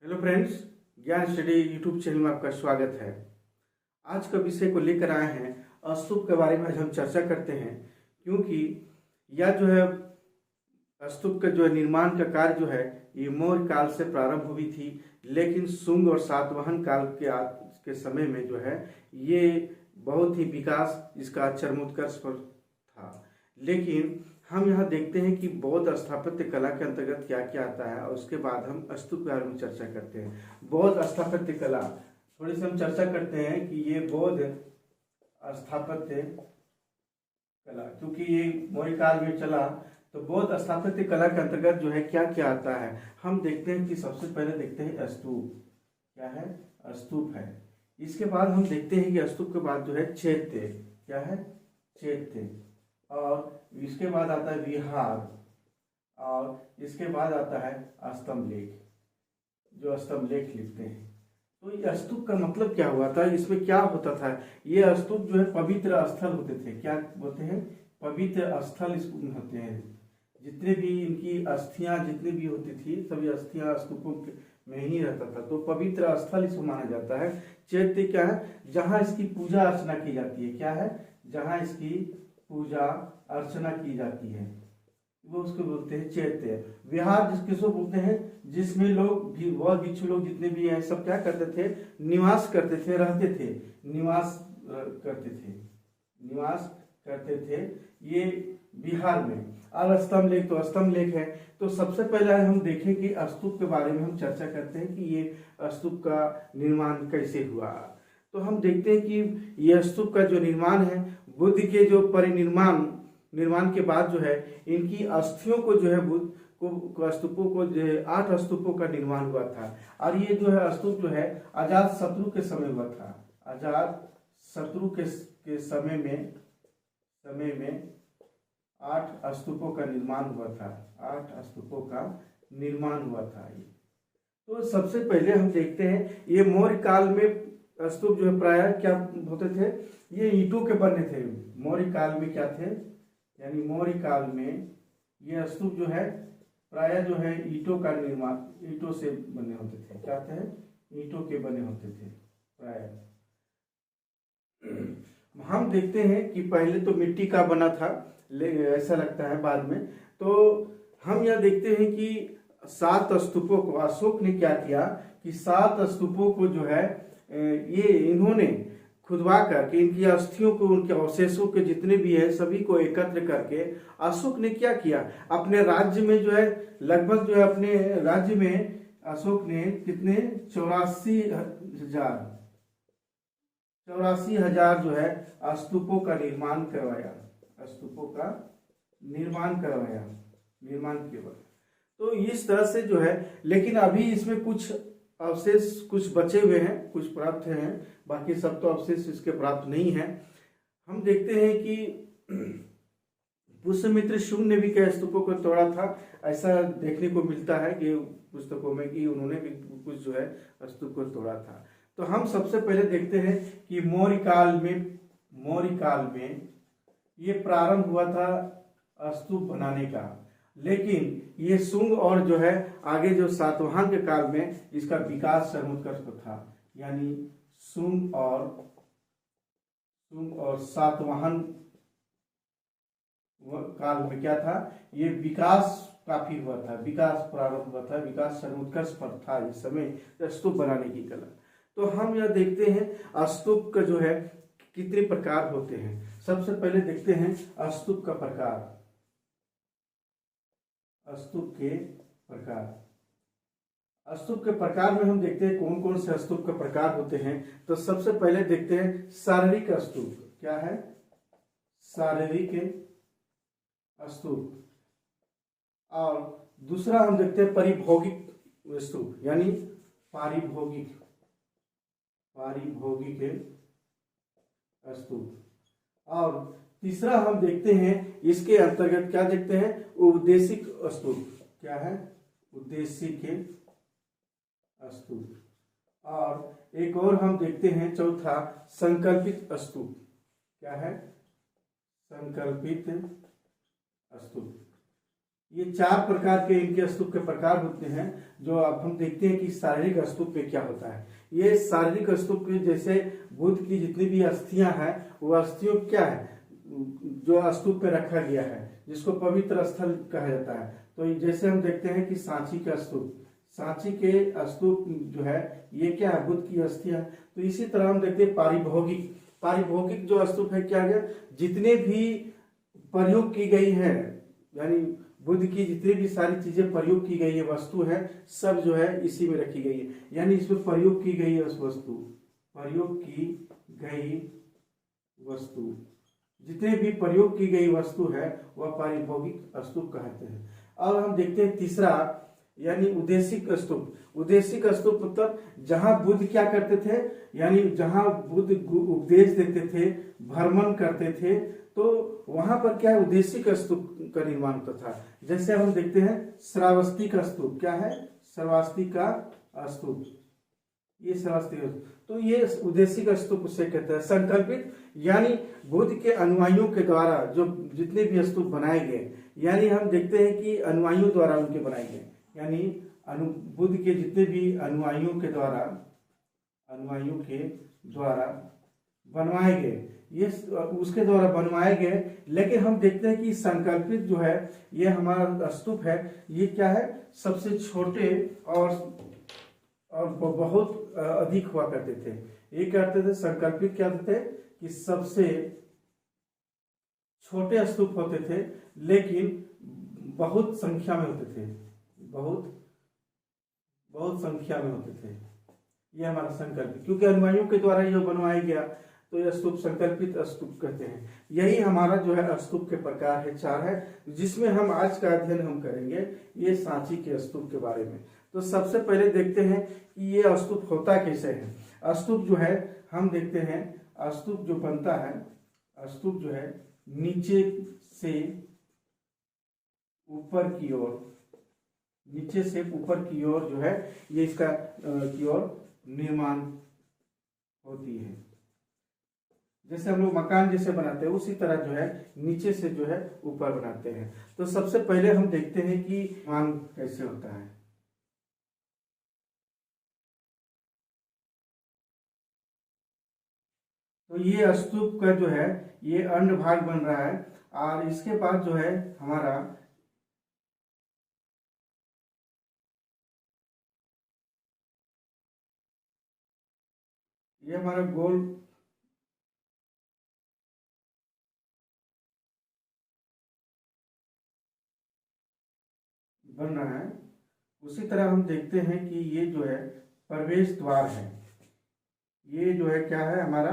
Hello friends, ज्ञान study YouTube channel में आपका स्वागत है। आज का विषय को लेकर आए हैं स्तूप के बारे में। आज हम चर्चा करते हैं क्योंकि यह जो है स्तूप का जो है निर्माण का कार्य जो है ये मौर्य काल से प्रारंभ हुई थी, लेकिन शुंग और सातवाहन काल के समय में जो है ये बहुत ही विकास इसका चरमोत्कर्ष पर था। लेकिन हम यहाँ देखते हैं कि बौद्ध स्थापत्य कला के अंतर्गत क्या क्या आता है और उसके बाद हम स्तूप के बारे में चर्चा करते हैं। बौद्ध स्थापत्य कला थोड़ी सी हम चर्चा करते हैं कि ये बौद्ध स्थापत्य कला, क्योंकि ये मौर्य काल में चला, तो बौद्ध स्थापत्य कला के अंतर्गत जो है क्या क्या आता है हम देखते हैं कि सबसे पहले देखते हैं स्तूप। क्या है? स्तूप है। इसके बाद हम देखते हैं कि स्तूप के बाद जो है चैत्य। क्या है? चैत्य। और इसके बाद आता है विहार, और इसके बाद आता है स्तंभ लेख, जो स्तंभ लेख लिखते हैं। तो ये स्तूप का मतलब क्या हुआ था, इसमें क्या होता था? ये स्तूप जो है पवित्र स्थल होते थे। क्या होते हैं? पवित्र स्थल इसमें होते हैं। जितने भी इनकी अस्थियां जितनी भी होती थी सभी अस्थियां स्तूपों में ही रहता था, तो पवित्र स्थल इसको माना जाता है। चैत्य क्या है? जहां इसकी पूजा अर्चना की जाती है। क्या है? जहां इसकी पूजा अर्चना की जाती है वो उसको बोलते हैं चैत्य। विहार किसको बोलते हैं? जिसमें लोग भिक्षु लोग जितने भी हैं सब क्या करते थे? निवास करते थे, रहते थे, निवास करते थे ये बिहार में। और स्तंभ लेख, तो स्तंभ लेख है। तो सबसे पहले हम देखें कि स्तूप के बारे में हम चर्चा करते हैं कि ये स्तूप का निर्माण कैसे हुआ। तो हम देखते हैं कि यह स्तूप का जो निर्माण है बुद्ध के जो निर्माण के बाद जो है इनकी अस्थियों को जो है बुद्ध को स्तूपों को जो है 8 स्तूपों का निर्माण हुआ था। और ये जो है स्तूप जो है अजात शत्रु के समय हुआ था। अजात शत्रु के समय में 8 स्तूपों का निर्माण हुआ था। 8 स्तूपों का निर्माण हुआ था ये। तो सबसे पहले हम देखते हैं ये मौर्य काल में स्तूप जो है प्राय क्या होते थे? ये ईंटों के बने थे। मौर्य काल में क्या थे? यानी मौर्य काल में ये स्तूप जो है प्राय जो है ईंटों का निर्माण, ईंटों से बने होते थे। क्या थे? ईंटों के बने होते थे प्राय। हम देखते हैं कि पहले तो मिट्टी का बना था, ऐसा लगता है बाद में। तो हम यह देखते हैं कि 7 स्तूपों को अशोक ने क्या किया कि 7 स्तूपों को जो है ये इन्होंने खुदवा करके इनकी अस्थियों को, उनके अवशेषों के जितने भी है सभी को एकत्र करके अशोक ने क्या किया अपने राज्य में जो है लगभग जो है अपने राज्य में अशोक ने कितने 84,000 जो है स्तूपों का निर्माण करवाया। स्तूपों का निर्माण केवल। तो इस तरह से जो है, लेकिन अभी इसमें कुछ अवशेष कुछ बचे हुए हैं, कुछ प्राप्त हैं, बाकी सब तो अवशेष इसके प्राप्त नहीं है। हम देखते हैं कि पुष्यमित्र शुंग ने भी कई स्तूपों को तोड़ा था। ऐसा देखने को मिलता है कि पुस्तकों में कि उन्होंने भी कुछ जो है स्तूप को तोड़ा था। तो हम सबसे पहले देखते हैं कि मौर्य काल में ये प्रारंभ हुआ था स्तूप बनाने का, लेकिन ये शुंग और जो है आगे जो सातवाहन के काल में इसका विकास चरमोत्कर्ष पर था। यानी शुंग और सातवाहन काल में क्या था? ये विकास काफी हुआ था, विकास प्रारंभ हुआ था, विकास चरमोत्कर्ष पर था इस समय स्तूप बनाने की कला। तो हम यह देखते हैं स्तूप का जो है कितने प्रकार होते हैं। सबसे पहले देखते हैं स्तूप का प्रकार। स्तूप के प्रकार में हम देखते हैं कौन कौन से स्तूप के प्रकार होते हैं। तो सबसे पहले देखते हैं शारीरिक स्तूप। क्या है? शारीरिक स्तूप। और दूसरा हम देखते हैं परिभोगिक स्तूप, यानी पारिभोगिक स्तूप। और तीसरा हम देखते हैं इसके अंतर्गत क्या देखते हैं? उद्देशिक स्तूप। क्या है? उद्देशिक स्तूप। और एक और हम देखते हैं चौथा संकल्पित स्तूप। क्या है? संकल्पित स्तूप। ये 4 प्रकार के इनके स्तूप के प्रकार होते हैं। जो अब हम देखते हैं कि शारीरिक स्तूप पे क्या होता है। ये शारीरिक स्तूप के जैसे बुद्ध की जितनी भी अस्थियां हैं वो अस्थियों क्या है जो स्तूप पे रखा गया है, जिसको पवित्र स्थल कहा जाता है। तो जैसे हम देखते हैं कि सांची का स्तूप, सांची के स्तूप जो है ये क्या है, बुद्ध की अस्थियां। तो इसी तरह हम देखते हैं पारिभौगिक, पारिभौगिक जो स्तूप है क्या है, जितने भी प्रयोग की गई है, यानी बुद्ध की जितनी भी सारी चीजें प्रयोग की गई है, वस्तु है, सब जो है इसी में रखी गई है। यानी इसमें प्रयोग की गई है वस्तु, प्रयोग की गई वस्तु, जितने भी प्रयोग की गई वस्तु है वह पारिभौगिक स्तूप कहते हैं। अब हम देखते हैं तीसरा, यानी उद्देशिक स्तूप। उद्देशिक स्तूप मतलब जहां बुद्ध क्या करते थे, यानी जहां बुद्ध उपदेश देते थे, भ्रमण करते थे, तो वहां पर क्या है, उद्देशिक स्तूप का निर्माण होता था। जैसे हम देखते हैं श्रावस्ती का स्तूप, क्या है, श्रावस्ती का स्तूप, ये श्रावस्ती का स्तूप। तो ये उद्देशिक स्तूप उसे कहते हैं। संकल्पित, यानी बुद्ध के अनुयायियों के द्वारा जो जितने भी स्तूप बनाए गए, यानी हम देखते हैं कि अनुयायियों द्वारा उनके बनाए गए, यानी बुद्ध के जितने भी अनुयायियों के द्वारा बनवाए गए, ये उसके द्वारा बनवाए गए। लेकिन हम देखते हैं कि संकल्पित जो है ये हमारा स्तूप है, ये क्या है, सबसे छोटे और बहुत अधिक हुआ करते थे। ये कहते थे संकल्पित, क्या थे कि सबसे छोटे स्तूप होते थे, लेकिन बहुत संख्या में होते थे, बहुत संख्या में होते थे। ये हमारा संकल्पित, क्योंकि अनुयायियों के द्वारा ये बनवाया गया, तो यह स्तूप संकल्पित स्तूप कहते हैं। यही हमारा जो है स्तूप के प्रकार है, 4 है, जिसमें हम आज का अध्ययन हम करेंगे ये सांची के स्तूप के बारे में। तो सबसे पहले देखते हैं कि ये स्तूप होता कैसे है। स्तूप जो है, हम देखते हैं स्तूप जो बनता है, स्तूप जो है नीचे से ऊपर की ओर, नीचे से ऊपर की ओर जो है ये इसका की ओर निर्माण होती है। जैसे हम लोग मकान जैसे बनाते हैं उसी तरह जो है नीचे से जो है ऊपर बनाते हैं। तो सबसे पहले हम देखते हैं कि निर्माण कैसे होता है। तो ये स्तूप का जो है ये अंड भाग बन रहा है, और इसके बाद जो है हमारा ये हमारा गोल बन रहा है। उसी तरह हम देखते हैं कि ये जो है प्रवेश द्वार है, ये जो है क्या है, हमारा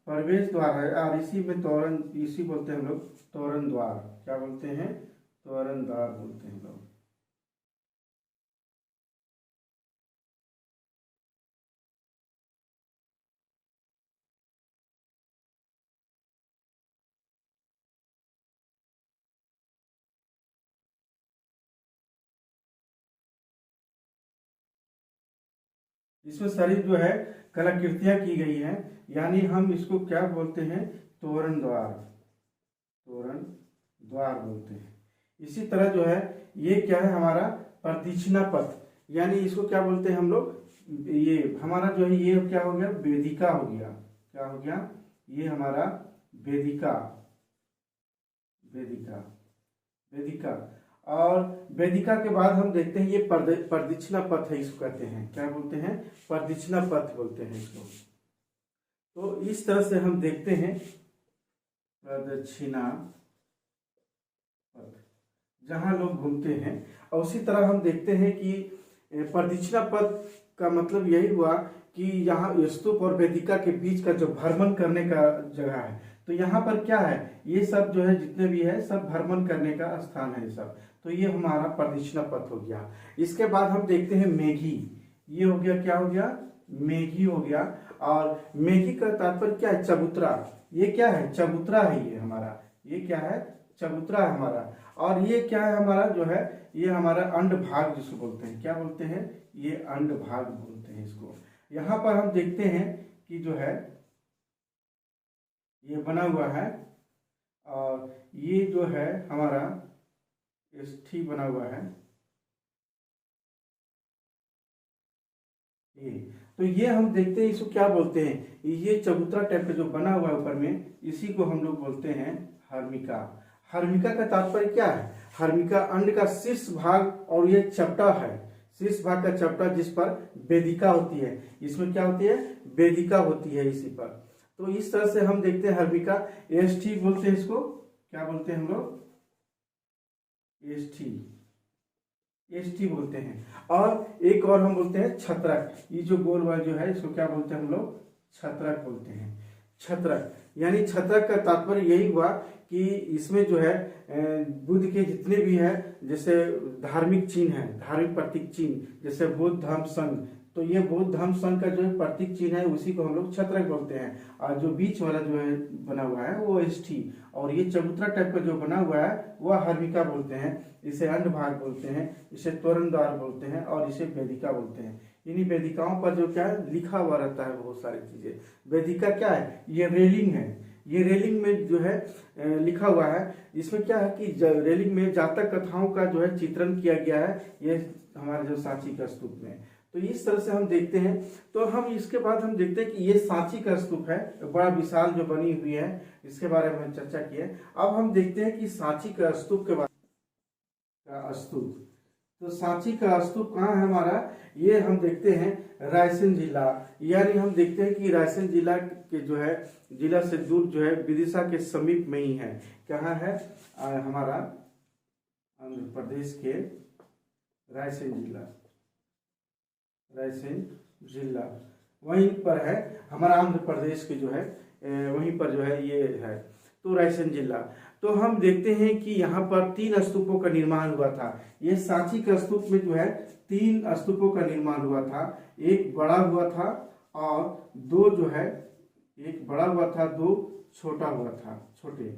प्रवेश द्वार है। और इसी में तोरण, इसी बोलते हैं हम लोग तोरण द्वार, क्या बोलते हैं, तोरण द्वार बोलते हैं लोग। इसमें सारी जो है कलाकृतियां की गई हैं, यानी हम इसको क्या बोलते हैं, तोरण द्वार, तोरण द्वार बोलते हैं। इसी तरह जो है ये क्या है, हमारा प्रदक्षिणा पथ, यानी इसको क्या बोलते हैं हम लोग, ये हमारा जो है ये क्या हो गया, वेदिका हो गया, क्या हो गया, ये हमारा वेदिका, वेदिका, वेदिका। और वेदिका के बाद हम देखते हैं ये प्रदक्षिणा पथ है, इसको कहते हैं, क्या बोलते हैं, प्रदक्षिणा पथ बोलते हैं इसको। तो इस तरह से हम देखते हैं प्रदक्षिणा पथ, जहां लोग घूमते हैं। और उसी तरह हम देखते हैं कि प्रदक्षिणा पथ का मतलब यही हुआ कि यहाँ स्तूप और वेदिका के बीच का जो भ्रमण करने का जगह है, तो यहाँ पर क्या है, ये सब जो है जितने भी है सब भ्रमण करने का स्थान है सब। तो ये हमारा प्रदक्षिणा पथ हो गया। इसके बाद हम देखते हैं मेघी, ये हो गया, क्या हो गया, मेघी हो गया। और मेघी का तात्पर्य क्या है, चबूतरा, ये क्या है, चबूतरा है ये हमारा, ये क्या है, चबूतरा है हमारा। और ये क्या है हमारा जो है, ये हमारा अंड भाग जिसको बोलते हैं, क्या बोलते हैं, ये अंड भाग बोलते हैं इसको। यहाँ पर हम देखते हैं कि जो है ये बना हुआ है, और ये जो है हमारा एष्ठी बना हुआ है ये। तो ये हम देखते हैं, इसको क्या बोलते हैं, ये चबूतरा टाइप का जो बना हुआ है ऊपर में, इसी को हम लोग बोलते हैं हर्मिका। हर्मिका का तात्पर्य क्या है, हर्मिका अंड का शीर्ष भाग और ये चपटा है, शीर्ष भाग का चपटा जिस पर वेदिका होती है, इसमें क्या होती है, वेदिका होती है इसी पर। तो इस तरह से हम देखते हैं हर्मिका। एष्ठी बोलते हैं इसको, क्या बोलते हैं हम लोग, एष्ठी, एष्ठी बोलते हैं। और एक और हम बोलते हैं छत्रक, ये जो गोल वाला जो है इसको क्या बोलते हैं हम लोग, छत्रक बोलते हैं। छत्रक यानी छत्रक का तात्पर्य यही हुआ कि इसमें जो है बुद्ध के जितने भी है, जैसे धार्मिक चिन्ह है, धार्मिक प्रतीक चिन्ह, जैसे बुद्ध धम्म संघ, तो ये बौद्ध धम्म संघ का जो है प्रतीक चिन्ह है उसी को हम लोग छत्रक बोलते हैं। और जो बीच वाला जो है बना हुआ है वो एष्ठी, और ये चबूतरा टाइप का जो बना हुआ है वह हर्मिका बोलते हैं। इसे अंड भाग बोलते हैं, इसे तोरण द्वार बोलते हैं, और इसे वेदिका बोलते हैं। इन्हीं वेदिकाओं पर जो क्या है लिखा हुआ रहता है बहुत सारी चीजें। वेदिका क्या है, ये रेलिंग है, ये रेलिंग में जो है लिखा हुआ है। इसमें क्या है कि रेलिंग में जातक कथाओं का जो है चित्रण किया गया है, ये हमारे जो सांची का स्तूप में। तो इस तरह से हम देखते हैं। तो हम इसके बाद हम देखते हैं कि ये सांची का स्तूप है, बड़ा विशाल जो बनी हुई है, इसके बारे में चर्चा की है। अब हम देखते हैं कि सांची का स्तूप के बारे का स्तूप। तो सांची का स्तूप कहाँ है हमारा, ये हम देखते हैं रायसेन जिला, यानी हम देखते हैं कि रायसेन जिला के जो है, जिला से दूर जो है विदिशा के समीप में ही है। कहाँ है, हमारा आंध्र प्रदेश के रायसेन जिला, रायसेन जिला वहीं पर है, हमारा आंध्र प्रदेश के जो है वहीं पर जो है ये है, तो रायसेन जिला। तो हम देखते हैं कि यहाँ पर 3 स्तूपों का निर्माण हुआ था। ये सांची का स्तूप में जो है 3 स्तूपों का निर्माण हुआ था, एक बड़ा हुआ था और 2 जो है, एक बड़ा हुआ था, 2 छोटा हुआ था, छोटे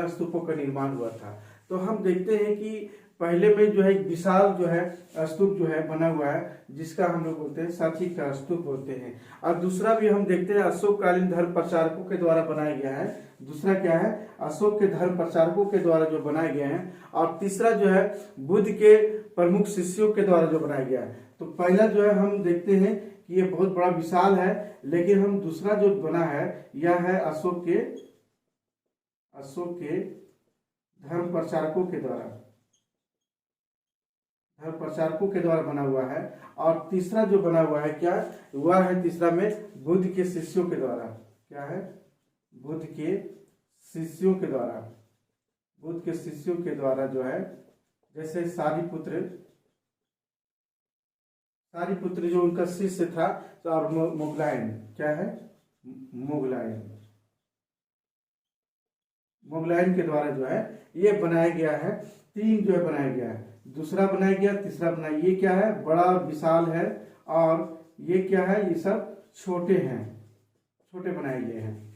स्तूपों का निर्माण हुआ था। तो हम देखते हैं कि पहले में जो है एक विशाल जो है स्तूप जो है बना हुआ है, जिसका हम लोग बोलते हैं सांची का स्तूप बोलते हैं। और दूसरा भी हम देखते हैं अशोककालीन धर्म प्रचारकों के द्वारा बनाया गया है। दूसरा क्या है, अशोक के धर्म प्रचारकों के द्वारा जो बनाए गए हैं। और तीसरा जो है बुद्ध के प्रमुख शिष्यों के द्वारा जो बनाया गया है। तो पहला जो है हम देखते हैं कि ये बहुत बड़ा विशाल है, लेकिन हम दूसरा जो बना है यह है अशोक के धर्म प्रचारकों के द्वारा बना हुआ है। और तीसरा जो बना हुआ है क्या, वह है तीसरा में बुद्ध के शिष्यों के द्वारा, क्या है, बुद्ध के शिष्यों के द्वारा जो है, जैसे सारिपुत्र जो उनका शिष्य था, और मोगलायन, क्या है, मोगलायन के द्वारा जो है ये बनाया गया है। 3 जो है बनाया गया है, दूसरा बनाया गया, तीसरा बनाया। ये क्या है, बड़ा विशाल है, और ये क्या है, ये सब छोटे हैं, छोटे बनाए गए हैं।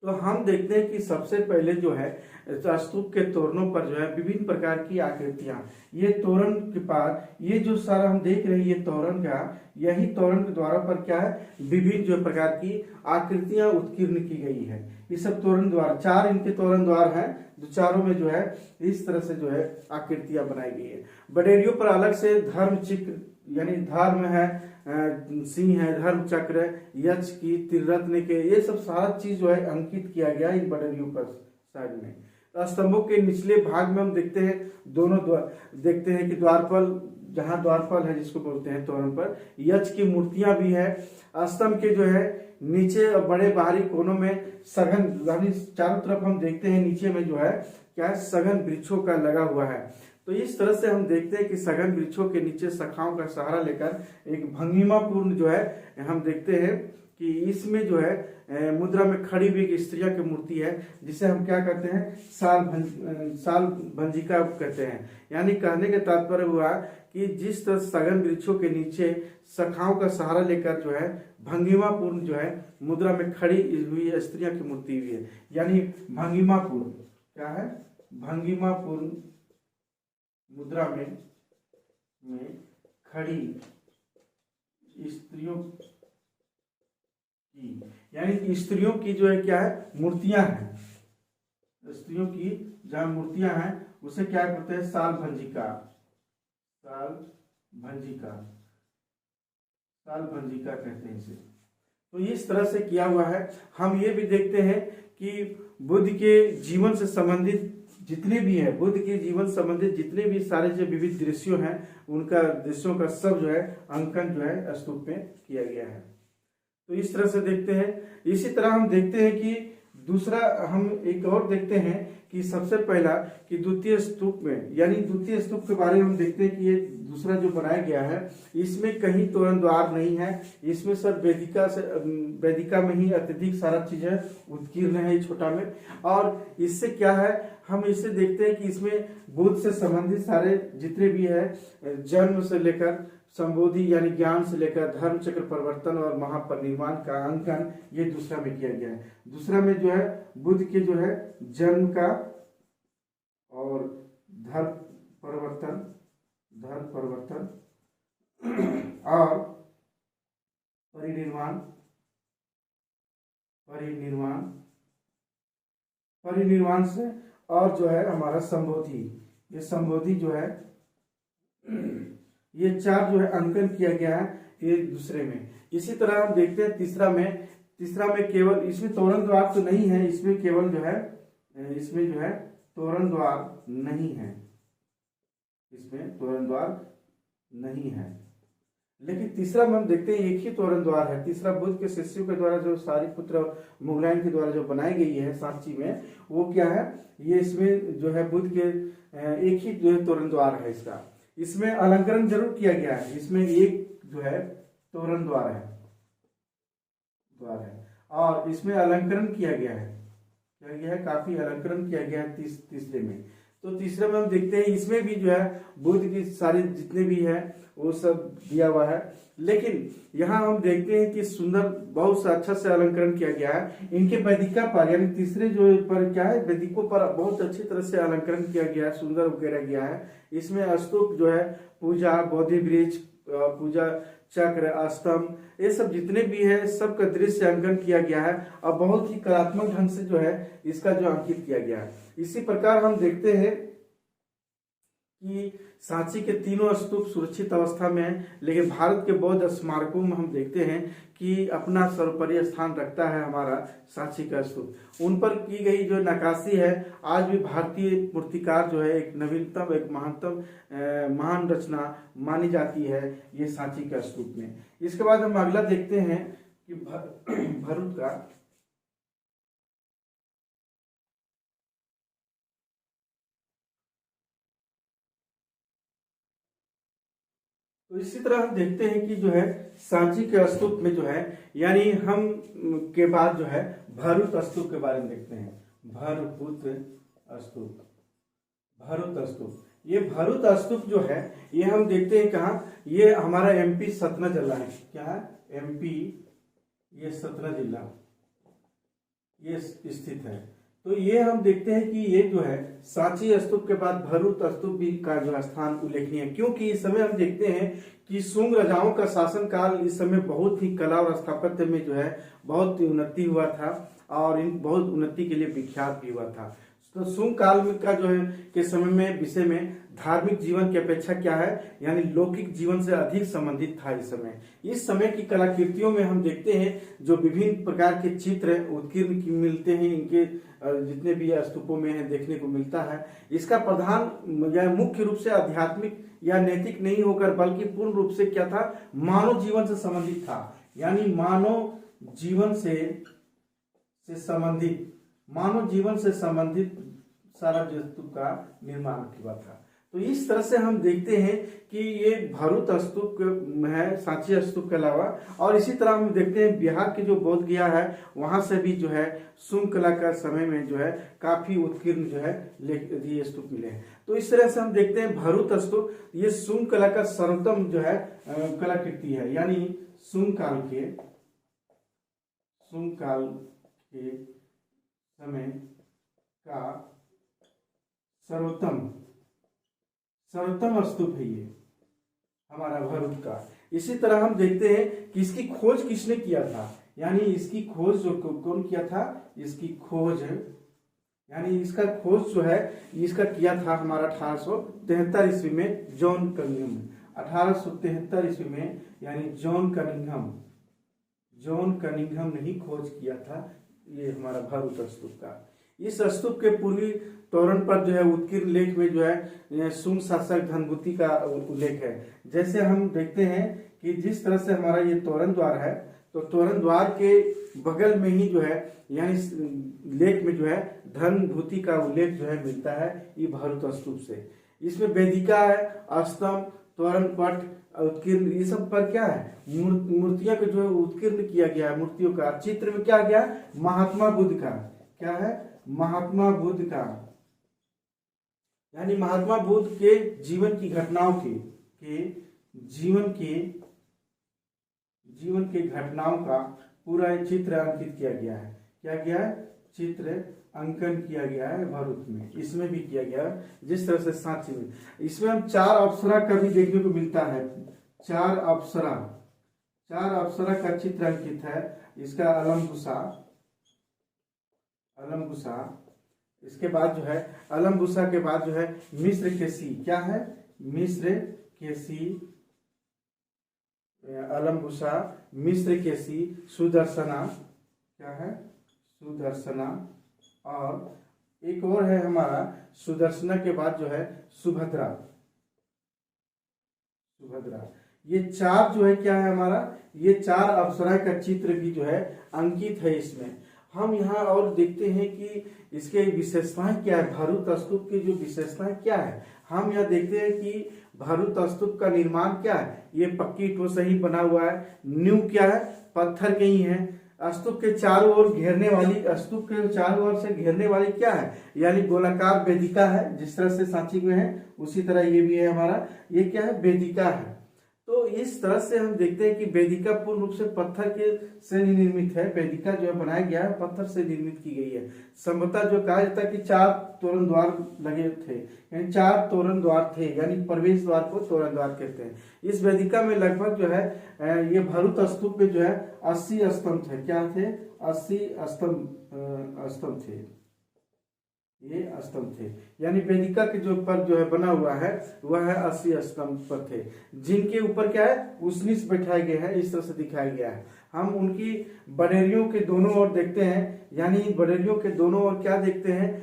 तो हम देखते हैं कि सबसे पहले जो है स्तूप के तोरणों पर जो है विभिन्न प्रकार की आकृतियां, ये तोरण के पार, ये जो सारा हम देख रहे हैं ये तोरण का, यही तोरण के द्वारा पर क्या है, विभिन्न जो प्रकार की आकृतियां उत्कीर्ण की गई है। ये सब तोरण द्वार, 4 इनके तोरण द्वार हैं, जो चारों में जो है इस तरह से जो है आकृतियां बनाई गई है। बडेरियों पर अलग से धर्म चित्र, यानी धर्म है, सिंह है, धर्म चक्र, यक्ष की, त्रिरत्न के, ये सब सारा चीज जो है अंकित किया गया इन बडेरियों पर साइड में। स्तंभों के निचले भाग में हम देखते हैं दोनों देखते हैं कि द्वारपाल, जहां द्वारपाल है जिसको बोलते हैं तोरण पर, यक्ष की मूर्तियां भी है। स्तंभ के जो है नीचे और बड़े बाहरी कोनों में सघन, यानी चारों तरफ हम देखते हैं नीचे में जो है क्या है, सघन वृक्षों का लगा हुआ है। तो इस तरह से हम देखते हैं कि सघन वृक्षों के नीचे शाखाओं का सहारा लेकर एक भंगिमापूर्ण जो है हम देखते हैं कि इसमें जो है मुद्रा में खड़ी हुई एक स्त्रिया की मूर्ति है, जिसे हम क्या कहते हैं, साल भंजिका कहते हैं। यानी कहने का तात्पर्य हुआ कि जिस तरह सघन वृक्षों के नीचे शाखाओं का सहारा लेकर जो है भंगिमापूर्ण जो है मुद्रा में खड़ी हुई स्त्रिया की मूर्ति हुई है, यानी भंगिमापूर्ण, क्या है, भंगिमापूर्ण मुद्रा में खड़ी स्त्रियों की, यानी कि स्त्रियों की जो है क्या है, मूर्तियां हैं, स्त्रियों की जहाँ मूर्तियां हैं उसे क्या कहते हैं, साल भंजिका, साल भंजिका, साल भंजिका कहते हैं इसे। तो इस तरह से किया हुआ है। हम ये भी देखते हैं कि बुद्ध के जीवन से संबंधित जितने भी है, बुद्ध के जीवन संबंधित जितने भी सारे जो विविध दृश्यों हैं, उनका दृश्यों का सब जो है अंकन जो है स्तूप में किया गया है। तो इस तरह से देखते हैं। इसी तरह हम देखते हैं कि दूसरा हम एक और देखते हैं कि सबसे पहला कि द्वितीय स्तूप में, यानी द्वितीय स्तूप के बारे में हम देखते हैं कि ये दूसरा जो बनाया गया है, इसमें कहीं तोरण द्वार नहीं है, इसमें सब वेदिका में ही अत्यधिक सारा चीज है, उत्कीर्ण है छोटा में। और इससे क्या है, हम इससे देखते हैं कि इसमें बुद्ध से संबंधित सारे जितने भी है, जन्म से लेकर संबोधि यानी ज्ञान से लेकर धर्म चक्र परिवर्तन और महापरिनिर्वाण का अंकन ये दूसरा में किया गया है। दूसरा में जो है बुद्ध के जो है जन्म का और धर्म परिवर्तन और परिनिर्वाण से, और जो है हमारा संबोधि, ये संबोधि जो है, ये चार जो है अंकन किया गया है ये दूसरे में। इसी तरह हम देखते हैं तीसरा में केवल, इसमें तोरण द्वार तो नहीं है, इसमें केवल जो है, इसमें जो है तोरण द्वार नहीं है, इसमें तोरण द्वार नहीं है। लेकिन तीसरा में हम देखते हैं एक ही तोरण द्वार है। तीसरा बुद्ध के शिष्यों के द्वारा जो सारिपुत्र मुगलायन के द्वारा जो बनाई गई है सांची में, वो क्या है, ये इसमें जो है बुद्ध के एक ही जो है तोरण द्वार है इसका। इसमें अलंकरण जरूर किया गया है, इसमें एक जो है तोरण द्वार है और इसमें अलंकरण किया गया है, काफी अलंकरण किया गया है तीसरे में। तो तीसरे में हम देखते हैं इसमें भी जो है बुद्ध की सारी जितने भी है वो सब दिया हुआ है। लेकिन यहाँ हम देखते हैं कि सुंदर बहुत सा अच्छा से अलंकरण किया गया है। इनके वेदिका पर, यानी तीसरे जो पर क्या है, वेदिकों पर बहुत अच्छी तरह से अलंकरण किया गया है, सुंदर उकेरा गया है। इसमें स्तूप जो है, पूजा, बोधि वृक्ष, पूजा चक्र, स्तंभ, ये सब जितने भी है सबका दृश्य अंकन किया गया है और बहुत ही कलात्मक ढंग से जो है इसका जो अंकित किया गया है। इसी प्रकार हम देखते हैं कि सांची के तीनों स्तूप सुरक्षित अवस्था में है, लेकिन भारत के बौद्ध स्मारकों में हम देखते हैं कि अपना सर्वोपरि स्थान रखता है हमारा सांची का स्तूप। उन पर की गई जो नक्काशी है, आज भी भारतीय मूर्तिकार जो है एक नवीनतम, एक महान रचना मानी जाती है ये सांची का स्तूप में। इसके बाद हम अगला देखते हैं कि भरूच का। तो इसी तरह हम देखते हैं कि जो है सांची के स्तूप में जो है, यानी हम के बाद जो है भरूच स्तूप के बारे में देखते हैं। भरूच स्तूप, ये भरूच स्तूप जो है ये हम देखते हैं कहाँ, ये हमारा एमपी सतना जिला है। क्या है, एमपी, ये सतना जिला ये स्थित है। तो ये हम देखते हैं कि ये जो है सांची स्तूप के बाद भरूच स्तूप भी का जो स्थान उल्लेखनीय है, क्योंकि इस समय हम देखते हैं कि शुंग राजाओं का शासनकाल इस समय बहुत ही कला और स्थापत्य में जो है बहुत ही उन्नति हुआ था और इन बहुत उन्नति के लिए विख्यात भी हुआ था। तो शुंग काल में का जो है के समय में विषय में धार्मिक जीवन की अपेक्षा क्या है, यानी लौकिक जीवन से अधिक संबंधित था इस समय। इस समय की कलाकृतियों में हम देखते हैं जो विभिन्न प्रकार के चित्र उत्कीर्ण मिलते हैं, इनके जितने भी स्तूपों में है देखने को मिलता है। इसका प्रधान या मुख्य रूप से आध्यात्मिक या नैतिक नहीं होकर बल्कि पूर्ण रूप से क्या था, मानव जीवन से संबंधित था, यानी मानव जीवन से संबंधित सारा स्तूप का निर्माण हुआ था। तो इस तरह से हम देखते हैं कि ये भरूच स्तूप है सांची स्तूप के अलावा। और इसी तरह हम देखते हैं बिहार के जो बोध गया है वहां से भी जो है शुंग कला का समय में जो है काफी उत्कीर्ण जो है ये स्तूप मिले हैं। तो इस तरह से हम देखते हैं भरूच स्तूप ये शुंग कला का सर्वोत्तम जो है कलाकृति है, यानी शुंग काल के समय का सर्वोत्तम स्तूप है ये हमारा भरूच का। इसी तरह हम देखते हैं कि इसकी खोज किसने किया था, यानी इसकी खोज जो कौन किया था, इसकी खोज यानी इसका खोज जो है इसका किया था हमारा 1873 ईस्वी में जॉन कनिंघम। 1873 ईस्वी में यानी जॉन कनिंघम ने ही खोज किया था ये हमारा भारूत स्तूप का। इस स्तूप के पूर्वी तोरण पर जो है उत्कीर्ण लेख में जो है शुंग शासक धनगुप्ती का उल्लेख है। जैसे हम देखते हैं कि जिस तरह से हमारा ये तोरण द्वार है, तो तोरण द्वार के बगल में ही जो है यानी लेख में जो है धनभूति का उल्लेख जो है मिलता है ये भारूत स्तूप से। इसमें वेदिका है, स्तंभ, तोरण पट, उत्कीर्ण, ये सब पर क्या है मूर्तियों को जो है उत्कीर्ण किया गया है। मूर्तियों का चित्र में क्या गया, महात्मा बुद्ध का, क्या है, महात्मा बुद्ध का, यानी महात्मा बुद्ध के जीवन की घटनाओं के जीवन के घटनाओं का पूरा चित्र अंकित किया गया है। क्या गया है, चित्र अंकन किया गया है भारूत में। इसमें भी किया गया है जिस तरह से सांची में। इसमें हम 4 अप्सरा का भी देखने को मिलता है। 4 अप्सरा का चित्र अंकित है। इसका अलम्बुसा, इसके बाद जो है अलम्बुसा के बाद जो है मिस्र केसी, क्या है, मिस्र केसी, अलम्बुसा, मिस्र केसी, सुदर्शना, क्या है, सुदर्शना, और एक और है हमारा सुदर्शना के बाद जो है सुभद्रा। ये 4 जो है क्या है हमारा, ये 4 अप्सरा का चित्र भी जो है अंकित है इसमें। हम यहाँ और देखते हैं कि इसके विशेषताएं क्या है, भारूत स्तूप की जो विशेषताएं क्या है। हम यहाँ देखते हैं कि भारूत स्तूप का निर्माण क्या है, ये पक्की ईंटों से ही बना हुआ है। नींव क्या है, पत्थर के ही है। स्तूप के चारों ओर घेरने वाली क्या है, यानी गोलाकार वेदिका है। जिस तरह से सांची में है उसी तरह ये भी है हमारा, ये क्या है, वेदिका है। तो इस तरह से हम देखते हैं कि वेदिका पूर्ण रूप से पत्थर के से निर्मित है। वेदिका जो है बनाया गया है पत्थर से निर्मित की गई है। संभवतः जो कहा जाता है कि 4 तोरण द्वार लगे थे, यानी 4 तोरण द्वार थे, यानी प्रवेश द्वार को तोरण द्वार कहते हैं। इस वेदिका में लगभग जो है ये भारूत स्तूप में जो है 80 स्तंभ थे। क्या थे, 80 स्तंभ थे, ये स्तंभ थे। यानी वेदिका के जो ऊपर जो है बना हुआ है वह है 80 स्तंभ पर थे, जिनके ऊपर क्या है उसनिस बैठाए गए हैं। इस तरह से दिखाया गया है। हम उनकी बडेरियों के दोनों ओर देखते हैं, यानी बडेरियों के दोनों ओर क्या देखते हैं,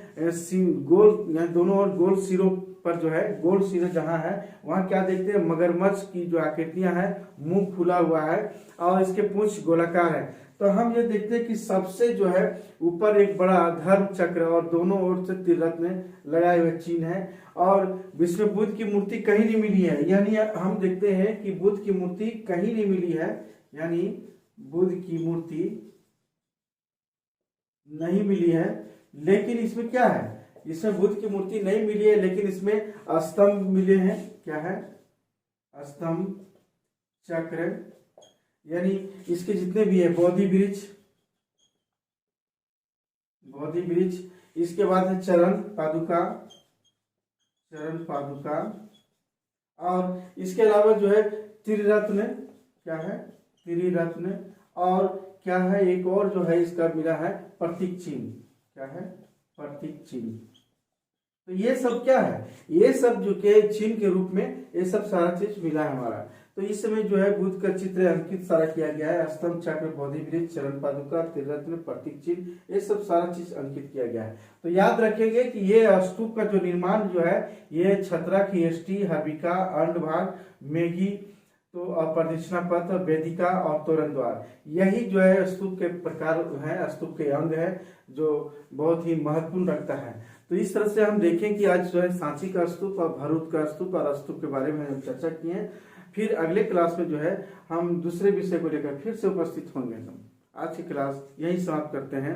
गोल, यानी दोनों ओर गोल सिरों पर जो है, गोल सिर जहां है वहां क्या देखते हैं, मगरमच्छ की जो आकृतियां हैं, मुंह खुला हुआ है और इसके पूंछ गोलाकार है। तो हम ये देखते हैं कि सबसे जो है ऊपर एक बड़ा धर्म चक्र और दोनों ओर से त्रिरत्न लगाए हुए चिन्ह है। और इसमें बुद्ध की मूर्ति कहीं नहीं मिली है, यानी हम देखते हैं कि बुद्ध की मूर्ति कहीं नहीं मिली है, यानी बुद्ध की मूर्ति नहीं मिली है। लेकिन इसमें क्या है, इसमें बुद्ध की मूर्ति नहीं मिली है, लेकिन इसमें स्तंभ मिले हैं। क्या है, स्तंभ, चक्र, यानी इसके जितने भी है बोधि वृक्ष, इसके बाद है चरण पादुका, और इसके अलावा जो है त्रिरत्न, क्या है, त्रिरत्न, और क्या है एक और जो है इसका मिला है प्रतीक चिन्ह। क्या है, प्रतीक चिन्ह। तो ये सब क्या है, ये सब जो के चिन्ह के रूप में ये सब सारा चीज मिला है हमारा। तो इस समय जो है बुद्ध का चित्र अंकित सारा किया गया है। स्तंभ, चक्र, बोधि वृक्ष, चरण पादुका, त्रिरत्न, प्रतीक चिन्ह, ये सब सारा चीज अंकित किया गया है। तो याद रखेंगे कि ये स्तूप का जो निर्माण जो है ये छत्रा, खीष्टी, हर्बिका, अंडभाग, मेघी, तो प्रदक्षिणा पथ, वेदिका और तोरण द्वार, यही जो है स्तूप के प्रकार है, स्तूप के अंग है जो बहुत ही महत्वपूर्ण रखता है। तो इस तरह से हम देखें कि आज जो है सांची का स्तूप और भारूत का स्तूप और स्तूप के बारे में हम चर्चा किए हैं। फिर अगले क्लास में जो है हम दूसरे विषय को लेकर फिर से उपस्थित होंगे। हम आज की क्लास यही समाप्त करते हैं।